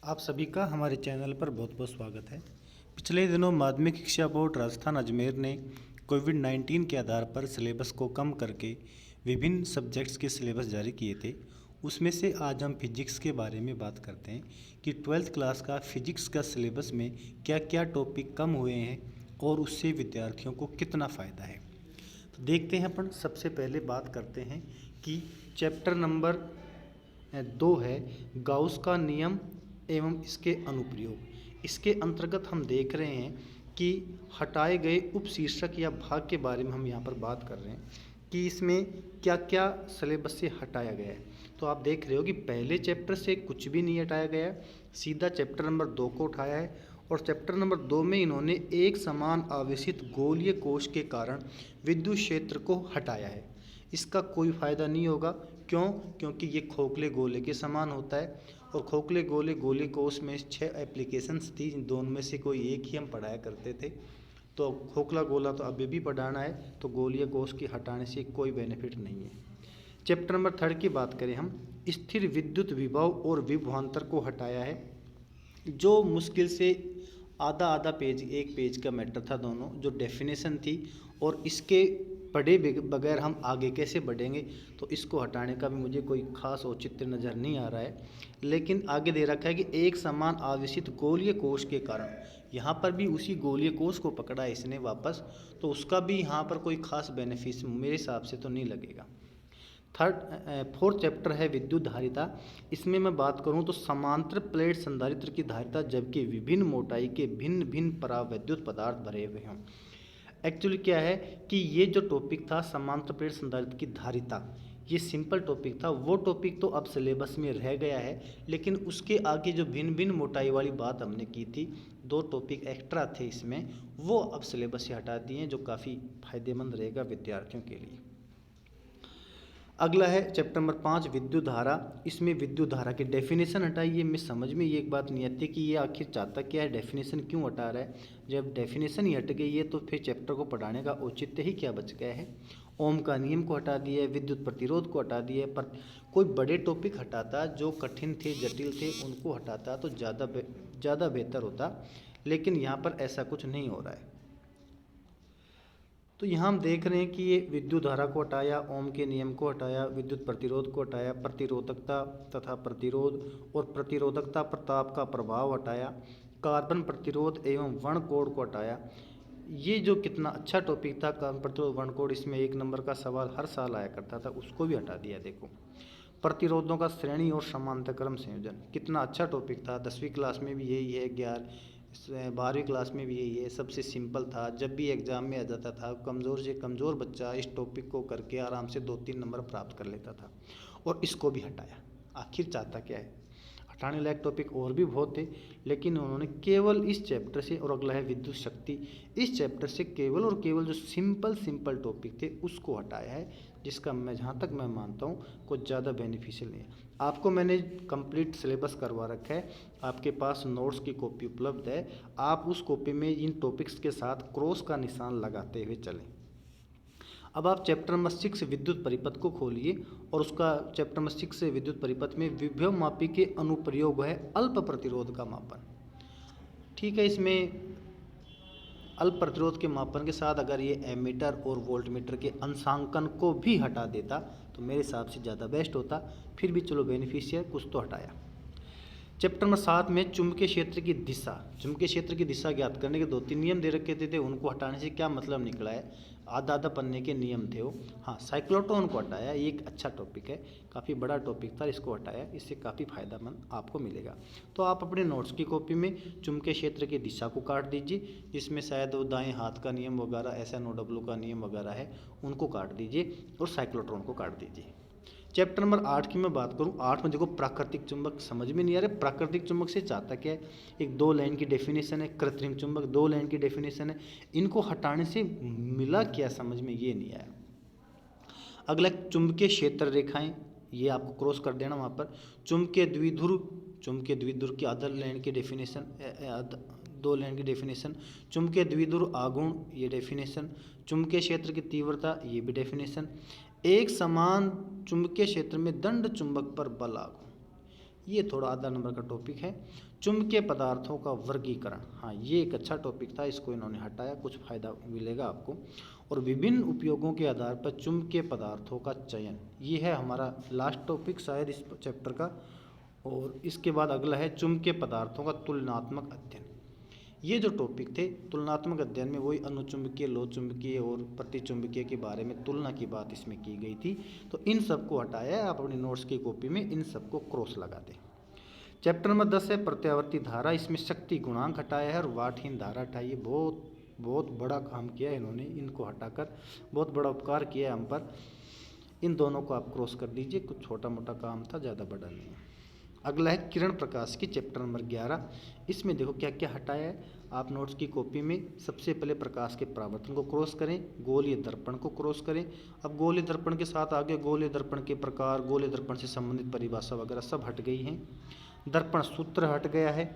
आप सभी का हमारे चैनल पर बहुत बहुत स्वागत है। पिछले दिनों माध्यमिक शिक्षा बोर्ड राजस्थान अजमेर ने कोविड-19 के आधार पर सिलेबस को कम करके विभिन्न सब्जेक्ट्स के सिलेबस जारी किए थे। उसमें से आज हम फिजिक्स के बारे में बात करते हैं कि 12th क्लास का फिजिक्स का सिलेबस में क्या क्या टॉपिक कम हुए हैं और उससे विद्यार्थियों को कितना फ़ायदा है। तो देखते हैं, अपन सबसे पहले बात करते हैं कि चैप्टर नंबर 2 है गाउस का नियम एवं इसके अनुप्रयोग। इसके अंतर्गत हम देख रहे हैं कि हटाए गए उपशीर्षक या भाग के बारे में हम यहाँ पर बात कर रहे हैं कि इसमें क्या क्या सिलेबस से हटाया गया है। तो आप देख रहे हो कि पहले चैप्टर से कुछ भी नहीं हटाया गया है, सीधा चैप्टर नंबर 2 को उठाया है। और चैप्टर नंबर 2 में इन्होंने एक समान आवेशित गोलीय कोश के कारण विद्युत क्षेत्र को हटाया है। इसका कोई फ़ायदा नहीं होगा। क्यों? क्योंकि ये खोखले गोले के समान होता है और खोखले गोले गोली कोश में 6 एप्लीकेशंस थी, इन दोनों में से कोई एक ही हम पढ़ाया करते थे। तो खोखला गोला तो अभी भी पढ़ाना है, तो गोलीय कोश की हटाने से कोई बेनिफिट नहीं है। चैप्टर नंबर 3 की बात करें हम, स्थिर विद्युत विभव और विभवांतर को हटाया है, जो मुश्किल से आधा आधा पेज, एक पेज का मैटर था दोनों, जो डेफिनेशन थी। और इसके पढ़े बगैर हम आगे कैसे बढ़ेंगे, तो इसको हटाने का भी मुझे कोई खास औचित्य नज़र नहीं आ रहा है। लेकिन आगे दे रखा है कि एक समान आवेशित गोलीय कोश के कारण, यहाँ पर भी उसी गोलीय कोश को पकड़ा है इसने वापस, तो उसका भी यहाँ पर कोई खास बेनिफिट मेरे हिसाब से तो नहीं लगेगा। फोर्थ चैप्टर है विद्युत धारिता। इसमें मैं बात करूं तो समांतर प्लेट संधारित्र की धारिता, जबकि विभिन्न मोटाई के भिन्न भिन्न परावैद्युत पदार्थ भरे हुए हों। एक्चुअली क्या है कि ये जो टॉपिक था समांतर प्लेट संधारित्र की धारिता, ये सिंपल टॉपिक था। वो टॉपिक तो अब सिलेबस में रह गया है, लेकिन उसके आगे जो भिन्न भिन्न मोटाई वाली बात हमने की थी, 2 टॉपिक एक्स्ट्रा थे इसमें, वो अब सिलेबस से हटा दिए हैं, जो काफ़ी फायदेमंद रहेगा विद्यार्थियों के लिए। अगला है चैप्टर नंबर 5 विद्युत धारा। इसमें विद्युत धारा की डेफिनेशन हटाई है। मैं समझ में ये एक बात नहीं आती कि ये आखिर चाहता क्या है, डेफिनेशन क्यों हटा रहा है। जब डेफिनेशन ही हट गई है तो फिर चैप्टर को पढ़ाने का औचित्य ही क्या बच गया है। ओम का नियम को हटा दिया है, विद्युत प्रतिरोध को हटा दिया है। पर कोई बड़े टॉपिक हटाता जो कठिन थे, जटिल थे, उनको हटाता तो ज़्यादा बेहतर होता, लेकिन यहाँ पर ऐसा कुछ नहीं हो रहा है। तो यहाँ हम देख रहे हैं कि ये विद्युत धारा को हटाया, ओम के नियम को हटाया, विद्युत प्रतिरोध को हटाया, प्रतिरोधकता तथा प्रतिरोध और प्रतिरोधकता प्रताप का प्रभाव हटाया, कार्बन प्रतिरोध एवं वर्णकोड को हटाया। ये जो कितना अच्छा टॉपिक था कार्बन प्रतिरोध वर्णकोड, इसमें 1 नंबर का सवाल हर साल आया करता था, उसको भी हटा दिया। देखो, प्रतिरोधों का श्रेणी और समांतर क्रम संयोजन कितना अच्छा टॉपिक था, 10वीं क्लास में भी यही है, 12वीं क्लास में भी यही है। सबसे सिंपल था, जब भी एग्ज़ाम में आ जाता था, कमज़ोर से कमज़ोर बच्चा इस टॉपिक को करके आराम से 2-3 नंबर प्राप्त कर लेता था, और इसको भी हटाया। आखिर चाहता क्या है। हटाने लायक टॉपिक और भी बहुत थे, लेकिन उन्होंने केवल इस चैप्टर से, और अगला है विद्युत शक्ति, इस चैप्टर से केवल और केवल जो सिंपल टॉपिक थे उसको हटाया है, जिसका मैं जहाँ तक मैं मानता हूँ कुछ ज़्यादा बेनिफिशियल नहीं है। आपको मैंने कंप्लीट सिलेबस करवा रखा है, आपके पास नोट्स की कॉपी उपलब्ध है। आप उस कॉपी में इन टॉपिक्स के साथ क्रॉस का निशान लगाते हुए चलें। अब आप चैप्टर नंबर 6 विद्युत परिपथ को खोलिए, और उसका चैप्टर नंबर 6 विद्युत परिपथ में विभव मापी के अनुप्रयोग है अल्प प्रतिरोध का मापन। ठीक है, इसमें अल्प प्रतिरोध के मापन के साथ अगर ये एमीटर और वोल्टमीटर के अंशांकन को भी हटा देता तो मेरे हिसाब से ज़्यादा बेस्ट होता। फिर भी चलो बेनिफिशियल कुछ तो हटाया। चैप्टर नंबर 7 में चुंबकीय क्षेत्र की दिशा, चुंबकीय क्षेत्र की दिशा ज्ञात करने के 2-3 नियम दे रखे थे, उनको हटाने से क्या मतलब निकला है, आधा आधा पन्ने के नियम थे वो। हाँ, साइक्लोट्रॉन को हटाया, ये एक अच्छा टॉपिक है, काफ़ी बड़ा टॉपिक था, इसको हटाया, इससे काफ़ी फायदेमंद आपको मिलेगा। तो आप अपने नोट्स की कॉपी में चुंबकीय क्षेत्र की दिशा को काट दीजिए, जिसमें शायद वो दाएँ हाथ का नियम वगैरह, SNOW का नियम वगैरह है, उनको काट दीजिए, और साइक्लोट्रॉन को काट दीजिए। चैप्टर नंबर 8 की मैं बात करूं, 8 में देखो प्राकृतिक चुंबक, समझ में नहीं आ रहा प्राकृतिक चुंबक से चाहता क्या है। एक 2 लाइन की डेफिनेशन है, कृत्रिम चुंबक 2 लाइन की डेफिनेशन है, इनको हटाने से मिला क्या समझ में ये नहीं आया। अगला चुंबकीय क्षेत्र रेखाएं, ये आपको क्रॉस कर देना वहाँ पर। चुंबकीय द्विध्रुव की आधा लाइन की डेफिनेशन, 2 लाइन की डेफिनेशन। चुंबकीय द्विध्रुव आघूर्ण, ये डेफिनेशन। चुंबकीय क्षेत्र की तीव्रता, ये भी डेफिनेशन। एक समान चुंबकीय क्षेत्र में दंड चुंबक पर बल आघूर्ण, ये थोड़ा आधा नंबर का टॉपिक है। चुंबकीय पदार्थों का वर्गीकरण, हाँ ये एक अच्छा टॉपिक था, इसको इन्होंने हटाया, कुछ फ़ायदा मिलेगा आपको। और विभिन्न उपयोगों के आधार पर चुंबकीय पदार्थों का चयन, ये है हमारा लास्ट टॉपिक शायद इस चैप्टर का। और इसके बाद अगला है चुंबकीय पदार्थों का तुलनात्मक अध्ययन। ये जो टॉपिक थे तुलनात्मक अध्ययन में वही अनुचुंबकीय, लोहचुंबकीय और प्रतिचुंबकीय के बारे में तुलना की बात इसमें की गई थी। तो इन सबको हटाया है, आप अपनी नोट्स की कॉपी में इन सबको क्रॉस लगा दें। चैप्टर नंबर 10 है प्रत्यावर्ती धारा, इसमें शक्ति गुणांक हटाया है और वाटहीन धारा हटाई है। बहुत बहुत बड़ा काम किया है इन्होंने, इनको हटाकर बहुत बड़ा उपकार किया है हम पर। इन दोनों को आप क्रॉस कर दीजिए, कुछ छोटा मोटा काम था, ज़्यादा बड़ा नहीं है। अगला है किरण प्रकाश की, चैप्टर नंबर 11। इसमें देखो क्या क्या हटाया है, आप नोट्स की कॉपी में सबसे पहले प्रकाश के परावर्तन को क्रॉस करें, गोलीय दर्पण को क्रॉस करें। अब गोलीय दर्पण के साथ आगे गोलीय दर्पण के प्रकार, गोलीय दर्पण से संबंधित परिभाषा वगैरह सब हट गई हैं। दर्पण सूत्र हट गया है,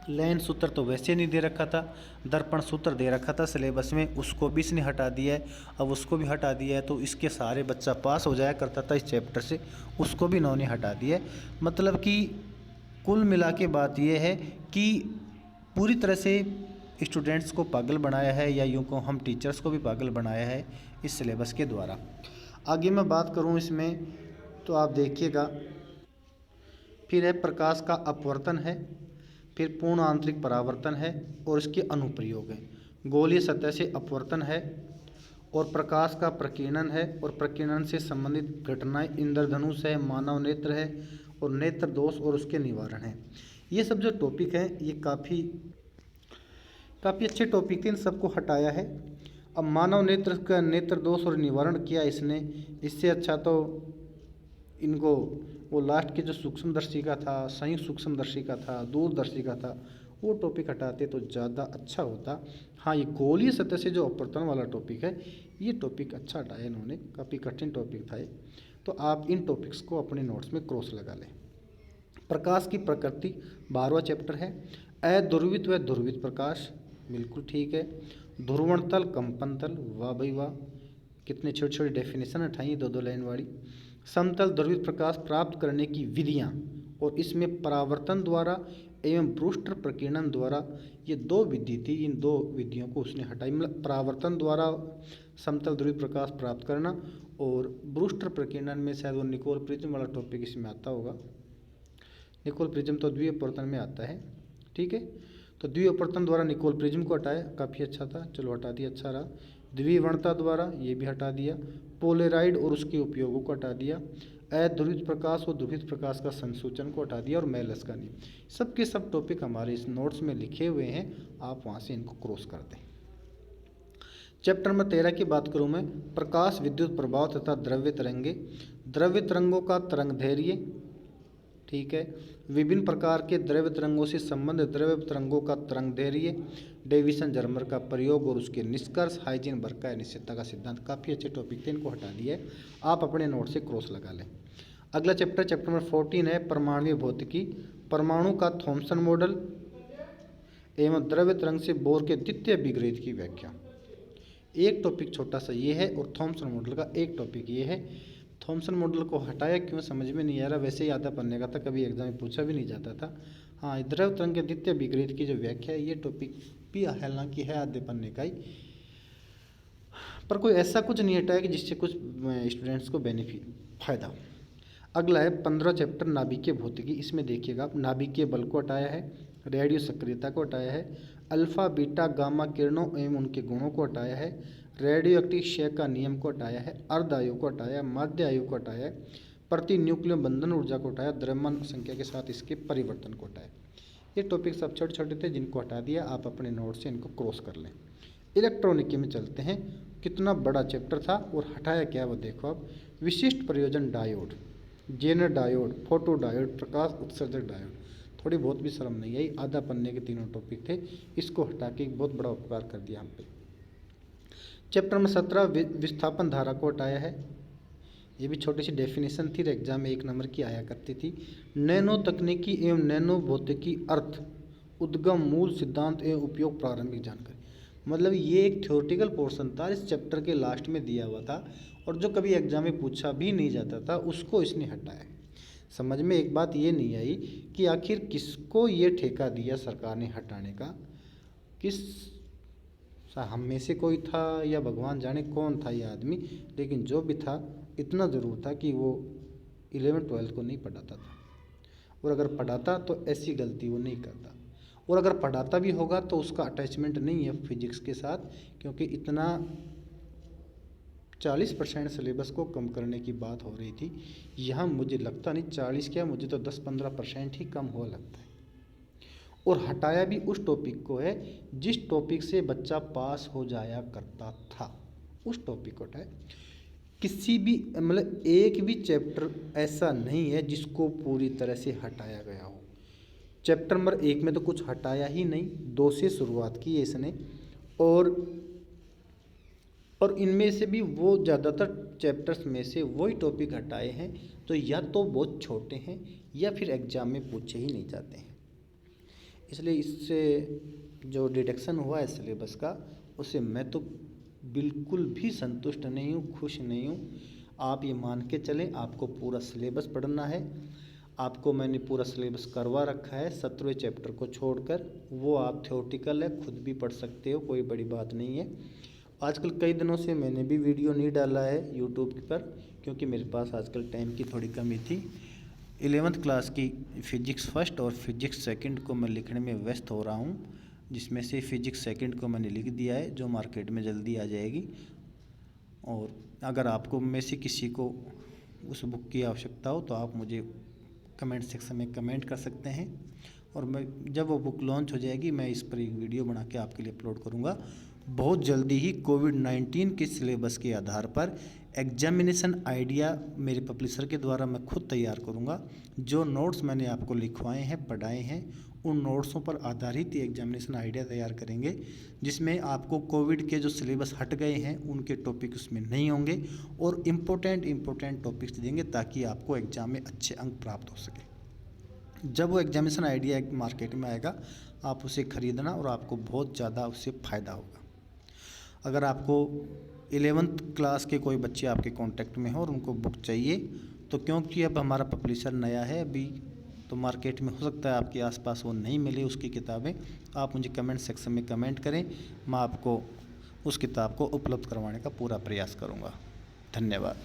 लेंस सूत्र तो वैसे नहीं दे रखा था, दर्पण सूत्र दे रखा था सिलेबस में, उसको भी इसने हटा दिया है। अब उसको भी हटा दिया है तो इसके सारे बच्चा पास हो जाया करता था इस चैप्टर से, उसको भी इन्होंने हटा दिया है। मतलब कि कुल मिला के बात यह है कि पूरी तरह से स्टूडेंट्स को पागल बनाया है, या यूँ को हम टीचर्स को भी पागल बनाया है इस सिलेबस के द्वारा। आगे मैं बात करूँ इसमें तो आप देखिएगा, फिर है प्रकाश का अपवर्तन है, फिर पूर्ण आंतरिक परावर्तन है और इसके अनुप्रयोग हैं। गोलीय सतह से अपवर्तन है और प्रकाश का प्रकीर्णन है, और प्रकीर्णन से संबंधित घटनाएं इंद्रधनुष है, मानव नेत्र है और नेत्र दोष और उसके निवारण है। ये सब जो टॉपिक हैं ये काफ़ी अच्छे टॉपिक थे, इन सबको हटाया है। अब मानव नेत्र का नेत्र दोष और निवारण किया इसने, इससे अच्छा तो इनको वो लास्ट के जो सूक्ष्मदर्शिका था, संयुक्त सूक्ष्मदर्शिका था, दूरदर्शिका था, वो टॉपिक हटाते तो ज़्यादा अच्छा होता। हाँ ये गोलीय सतह से जो अपवर्तन वाला टॉपिक है, ये टॉपिक अच्छा हटाया इन्होंने, काफ़ी कठिन टॉपिक था ये। तो आप इन टॉपिक्स को अपने नोट्स में क्रॉस लगा लें। प्रकाश की प्रकृति 12वां चैप्टर है। अध्रुवित व ध्रुवित प्रकाश, बिल्कुल ठीक है। ध्रुवण तल, कंपन तल, वाह भाई वाह, कितने छोटे छोटे डेफिनेशन हटाई, दो लाइन वाली। समतल ध्रुवित प्रकाश प्राप्त करने की विधियाँ, और इसमें परावर्तन द्वारा एवं ब्रूस्टर प्रकीर्णन द्वारा, ये दो विधि थी, इन दो विधियों को उसने हटाई। मतलब परावर्तन द्वारा समतल ध्रुवित प्रकाश प्राप्त करना, और ब्रूस्टर प्रकीर्णन में शायद वो निकोल प्रिज्म वाला टॉपिक इसमें आता होगा। निकोल प्रिज्म तो द्वितीय अपवर्तन में आता है, ठीक है। तो द्वितीय अपवर्तन द्वारा निकोल प्रिज्म को हटाया, काफ़ी अच्छा था, चलो हटा दिया, अच्छा रहा। द्विवर्णता द्वारा ये भी हटा दिया। पोलेराइड और उसके उपयोगों को हटा दिया। अध्रुवित प्रकाश और ध्रुवित प्रकाश का संसूचन को हटा दिया, और मेलस का नियम। सब के सब टॉपिक हमारे इस नोट्स में लिखे हुए हैं, आप वहाँ से इनको क्रॉस कर दें। चैप्टर नंबर 13 की बात करूँ मैं, प्रकाश विद्युत प्रभाव तथा द्रव्य तरंगे। द्रव्य तरंगों का तरंग धैर्य, ठीक है। विभिन्न प्रकार के द्रव्य तरंगों से संबंधित द्रव्य तरंगों का तरंग धैर्य, डेविसन जर्मर का प्रयोग और उसके निष्कर्ष, हाइजेनबर्ग का अनिश्चितता का सिद्धांत। काफ़ी अच्छे टॉपिक थे, इनको हटा दिए, आप अपने नोट से क्रॉस लगा लें। अगला चैप्टर, चैप्टर नंबर 14 है परमाणु भौतिकी। परमाणु का थॉम्सन मॉडल एवं द्रव्य तरंग से बोर के द्वितीय विग्रहित की व्याख्या। एक टॉपिक छोटा सा ये है, और थॉम्सन मॉडल का एक टॉपिक ये है। थॉम्सन मॉडल को हटाया क्यों समझ में नहीं आ रहा, वैसे ही आधा पढ़ने का था, कभी एग्जाम में पूछा भी नहीं जाता था। हाँ द्रव्य तरंग के द्वितीय विग्रहित की जो व्याख्या है, ये टॉपिक भी हालांकि है आधे पढ़ने का ही, पर कोई ऐसा कुछ नहीं हटाया कि जिससे कुछ स्टूडेंट्स को बेनिफिट फायदा हो। अगला है 15 चैप्टर नाभिकीय भौतिकी। इसमें देखिएगा आप नाभिकीय बल को हटाया है, रेडियो सक्रियता को हटाया है, अल्फा बीटा गामा किरणों एवं उनके गुणों को हटाया है, रेडियो एक्टिव क्षय का नियम को हटाया है, अर्ध आयु को हटाया है, माध्य आयु को हटाया है, प्रति न्यूक्लियर बंधन ऊर्जा को हटाया, द्रव्यमान संख्या के साथ इसके परिवर्तन को हटाया। ये टॉपिक सब छोटे छोटे थे, जिनको हटा दिया, आप अपने नोट से इनको क्रॉस कर लें। इलेक्ट्रॉनिकी में चलते हैं, कितना बड़ा चैप्टर था और हटाया क्या वो देखो आप। विशिष्ट प्रयोजन diode, Zener diode, photo diode, प्रकाश उत्सर्जक डायोड। थोड़ी बहुत भी शर्म नहीं आई, आधा पन्ने के तीनों टॉपिक थे, इसको हटा के एक बहुत बड़ा उपकार कर दिया हम पे। चैप्टर नंबर 17 विस्थापन धारा को हटाया है। ये भी छोटी सी डेफिनेशन थी, एग्जाम में 1 नंबर की आया करती थी। नैनो तकनीकी एवं नैनो भौतिकी अर्थ, उद्गम, मूल सिद्धांत एवं उपयोग, प्रारंभिक जानकारी। मतलब ये एक थ्योरेटिकल पोर्शन था, इस चैप्टर के लास्ट में दिया हुआ था, और जो कभी एग्जाम में पूछा भी नहीं जाता था उसको इसने हटाया है। समझ में एक बात ये नहीं आई कि आखिर किसको ये ठेका दिया सरकार ने हटाने का, किस हम में से कोई था या भगवान जाने कौन था ये आदमी, लेकिन जो भी था इतना ज़रूर था कि वो 11th-12th को नहीं पढ़ाता था, और अगर पढ़ाता तो ऐसी गलती वो नहीं करता, और अगर पढ़ाता भी होगा तो उसका अटैचमेंट नहीं है फिजिक्स के साथ, क्योंकि इतना 40% सिलेबस को कम करने की बात हो रही थी। यहाँ मुझे लगता नहीं 40 क्या, मुझे तो 10-15% ही कम हुआ लगता है, और हटाया भी उस टॉपिक को है जिस टॉपिक से बच्चा पास हो जाया करता था, उस टॉपिक को हटाया। किसी भी मतलब एक भी चैप्टर ऐसा नहीं है जिसको पूरी तरह से हटाया गया हो। चैप्टर नंबर 1 में तो कुछ हटाया ही नहीं, 2 से शुरुआत की है इसने, और इनमें से भी वो ज़्यादातर चैप्टर्स में से वही टॉपिक हटाए हैं तो या तो बहुत छोटे हैं या फिर एग्ज़ाम में पूछे ही नहीं जाते हैं। इसलिए इससे जो डिडक्शन हुआ है सिलेबस का, उससे मैं तो बिल्कुल भी संतुष्ट नहीं हूँ, खुश नहीं हूँ। आप ये मान के चलें आपको पूरा सिलेबस पढ़ना है, आपको मैंने पूरा सिलेबस करवा रखा है 17वें चैप्टर को छोड़कर, वो आप थ्योरेटिकल है, खुद भी पढ़ सकते हो, कोई बड़ी बात नहीं है। आजकल कई दिनों से मैंने भी वीडियो नहीं डाला है यूट्यूब पर, क्योंकि मेरे पास आजकल टाइम की थोड़ी कमी थी। 11th क्लास की फ़िज़िक्स फर्स्ट और फिज़िक्स सेकंड को मैं लिखने में व्यस्त हो रहा हूँ, जिसमें से फिज़िक्स सेकंड को मैंने लिख दिया है, जो मार्केट में जल्दी आ जाएगी। और अगर आपको में से किसी को उस बुक की आवश्यकता हो तो आप मुझे कमेंट सेक्शन में कमेंट कर सकते हैं, और मैं जब वो बुक लॉन्च हो जाएगी मैं इस पर एक वीडियो बना के आपके लिए अपलोड करूँगा। बहुत जल्दी ही कोविड-19 के सिलेबस के आधार पर एग्जामिनेशन आइडिया मेरे पब्लिशर के द्वारा मैं खुद तैयार करूँगा। जो नोट्स मैंने आपको लिखवाए हैं, पढ़ाए हैं, उन नोट्सों पर आधारित ही एग्जामिनेशन आइडिया तैयार करेंगे, जिसमें आपको कोविड के जो सिलेबस हट गए हैं उनके टॉपिक उसमें नहीं होंगे, और इम्पोर्टेंट टॉपिक्स देंगे ताकि आपको एग्ज़ाम में अच्छे अंक प्राप्त हो सके। जब वो एग्जामिनेशन आइडिया मार्केट में आएगा आप उसे ख़रीदना, और आपको बहुत ज़्यादा उससे फ़ायदा होगा। अगर आपको 11th क्लास के कोई बच्चे आपके कांटेक्ट में हो और उनको बुक चाहिए, तो क्योंकि अब हमारा पब्लिशर नया है अभी, तो मार्केट में हो सकता है आपके आसपास वो नहीं मिले उसकी किताबें, आप मुझे कमेंट सेक्शन में कमेंट करें, मैं आपको उस किताब को उपलब्ध करवाने का पूरा प्रयास करूँगा। धन्यवाद।